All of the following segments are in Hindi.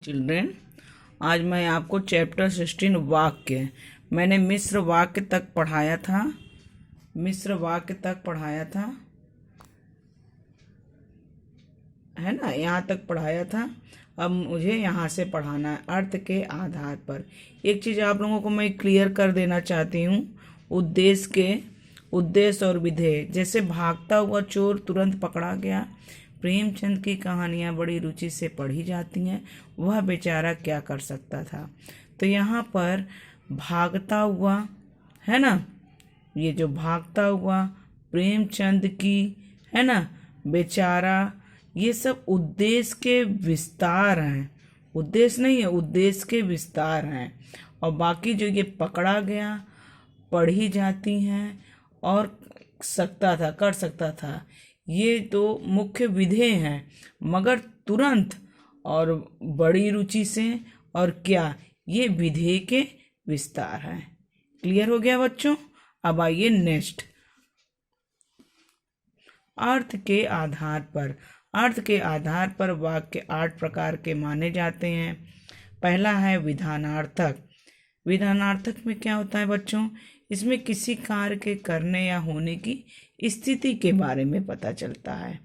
चिल्ड्रेन, आज मैं आपको चैप्टर 16 वाक्य, मैंने मिश्र वाक्य तक पढ़ाया था। है ना, यहाँ तक पढ़ाया था। अब मुझे यहाँ से पढ़ाना है अर्थ के आधार पर। एक चीज़ आप लोगों को मैं क्लियर कर देना चाहती हूँ, उद्देश्य और विधेय। जैसे भागता हुआ चोर तुरंत पकड़ा गया, प्रेमचंद की कहानियाँ बड़ी रुचि से पढ़ी जाती हैं, वह बेचारा क्या कर सकता था। तो यहाँ पर भागता हुआ है ना, ये जो भागता हुआ, प्रेमचंद की, है ना, बेचारा, ये सब उद्देश्य के विस्तार हैं। उद्देश्य नहीं है, उद्देश्य के विस्तार हैं। और बाकी जो ये पकड़ा गया, पढ़ी जाती हैं, और कर सकता था, ये तो मुख्य विधेय हैं। मगर तुरंत और बड़ी रुचि से, और क्या, ये विधेय के विस्तार हैं। क्लियर हो गया बच्चों? अब आइए नेक्स्ट, अर्थ के आधार पर वाक्य 8 प्रकार के माने जाते हैं। पहला है विधानार्थक। विधानार्थक में क्या होता है बच्चों? इसमें किसी कार्य के करने या होने की स्थिति के बारे में पता चलता है।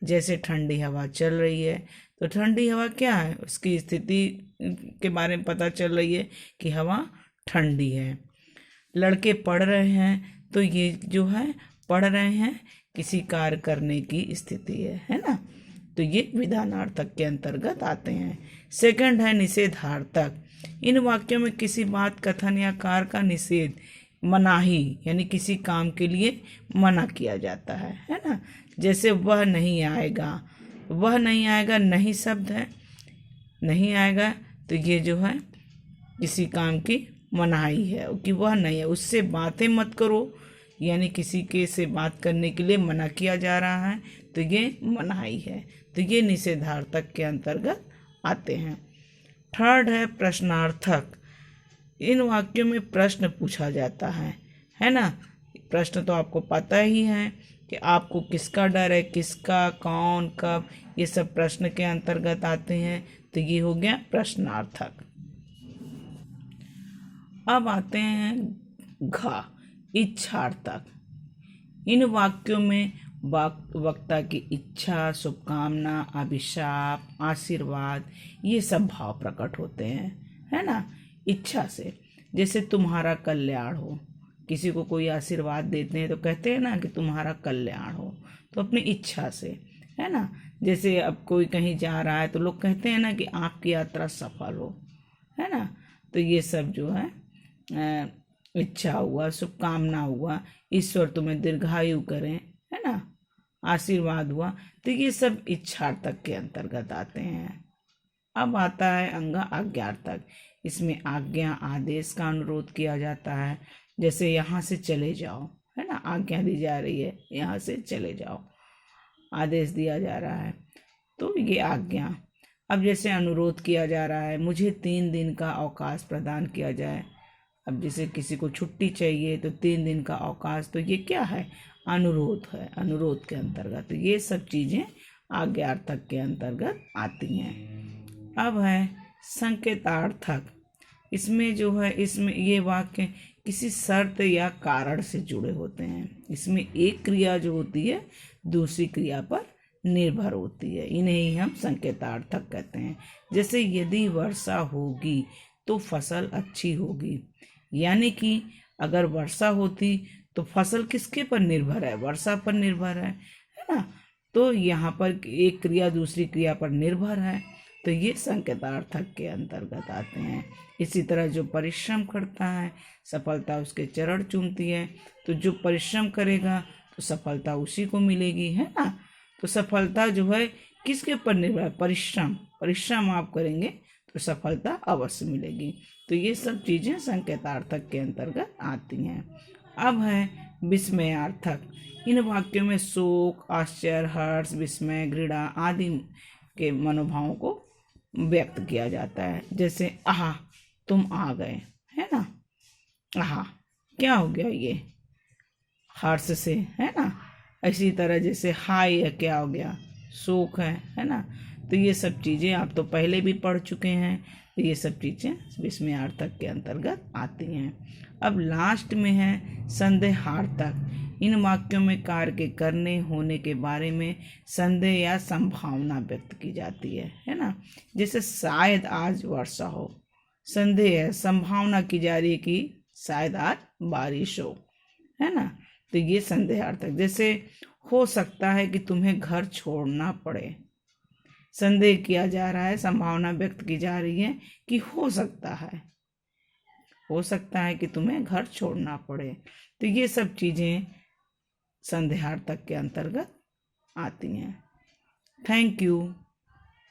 जैसे ठंडी हवा चल रही है, तो ठंडी हवा क्या है, उसकी स्थिति के बारे में पता चल रही है कि हवा ठंडी है। लड़के पढ़ रहे हैं, तो ये जो है पढ़ रहे हैं, किसी कार्य करने की स्थिति है ना। तो ये विधानार्थक के अंतर्गत आते हैं। सेकंड है निषेधार्थक। इन वाक्यों में किसी बात, कथन या कार्य का निषेध, मनाही, यानी किसी काम के लिए मना किया जाता है ना। जैसे वह नहीं आएगा, नहीं शब्द है, नहीं आएगा, तो ये जो है किसी काम की मनाही है कि वह नहीं है, उससे बातें मत करो, यानी किसी के से बात करने के लिए मना किया जा रहा है, तो ये मनाही है। तो ये निषेधार्थक के अंतर्गत आते हैं। थर्ड है प्रश्नार्थक। इन वाक्यों में प्रश्न पूछा जाता है ना। प्रश्न तो आपको पता ही है कि आपको किसका डर है, किसका, कौन, कब, ये सब प्रश्न के अंतर्गत आते हैं। तो ये हो गया प्रश्नार्थक। अब आते हैं इच्छार्थक। इन वाक्यों में वक्ता की इच्छा, शुभकामना, अभिशाप, आशीर्वाद, ये सब भाव प्रकट होते हैं, है ना, इच्छा से। जैसे तुम्हारा कल्याण हो, किसी को कोई आशीर्वाद देते हैं तो कहते हैं ना कि तुम्हारा कल्याण हो, तो अपनी इच्छा से, है ना। जैसे अब कोई कहीं जा रहा है तो लोग कहते हैं ना कि आपकी यात्रा सफल हो, है ना। तो ये सब जो है इच्छा हुआ, शुभकामना हुआ, ईश्वर तुम्हें दीर्घायु करें, है ना, आशीर्वाद हुआ, तो ये सब इच्छार्थक के अंतर्गत आते हैं। अब आता है आज्ञार्थक। इसमें आज्ञा, आदेश का अनुरोध किया जाता है। जैसे यहाँ से चले जाओ, है ना, आज्ञा दी जा रही है, यहाँ से चले जाओ, आदेश दिया जा रहा है, तो ये आज्ञा। अब जैसे अनुरोध किया जा रहा है, मुझे 3 दिन का अवकाश प्रदान किया जाए। अब जैसे किसी को छुट्टी चाहिए तो 3 दिन का अवकाश, तो ये क्या है, अनुरोध है, अनुरोध के अंतर्गत। तो ये सब चीज़ें आज्ञार्थक के अंतर्गत आती हैं। अब है संकेतार्थक। इसमें जो है, इसमें ये वाक्य किसी शर्त या कारण से जुड़े होते हैं। इसमें एक क्रिया जो होती है दूसरी क्रिया पर निर्भर होती है, इन्हें ही हम संकेतार्थक कहते हैं। जैसे यदि वर्षा होगी तो फसल अच्छी होगी, यानी कि अगर वर्षा होती तो फसल किसके पर निर्भर है, वर्षा पर निर्भर है ना। तो यहाँ पर एक क्रिया दूसरी क्रिया पर निर्भर है, तो ये संकेतार्थक के अंतर्गत आते हैं। इसी तरह जो परिश्रम करता है, सफलता उसके चरण चूमती है, तो जो परिश्रम करेगा तो सफलता उसी को मिलेगी, है ना। तो सफलता जो है किसके पर निर्भर है, परिश्रम आप करेंगे तो सफलता अवश्य मिलेगी। तो ये सब चीज़ें संकेतार्थक के अंतर्गत आती हैं। अब है विस्मयार्थक। इन वाक्यों में शोक, आश्चर्य, हर्ष, विस्मय, घृणा आदि के मनोभावों को व्यक्त किया जाता है। जैसे आहा, तुम आ गए, है ना, आहा, क्या हो गया, ये हर्ष से, है ना। इसी तरह जैसे हाय, क्या हो गया, शोक है ना। तो ये सब चीज़ें आप तो पहले भी पढ़ चुके हैं, तो ये सब चीज़ें विस्मयार्थक के अंतर्गत आती हैं। अब लास्ट में है संदेहार्थक। इन वाक्यों में कार्य के करने होने के बारे में संदेह या संभावना व्यक्त की जाती है ना। जैसे शायद आज वर्षा हो, संदेह है, संभावना की जा रही है कि शायद आज बारिश हो, है ना। तो ये संदेहार्थक। जैसे हो सकता है कि तुम्हें घर छोड़ना पड़े, संदेह किया जा रहा है, संभावना व्यक्त की जा रही है कि हो सकता है कि तुम्हें घर छोड़ना पड़े। तो ये सब चीज़ें संदेहार्थक के अंतर्गत आती हैं। Thank you.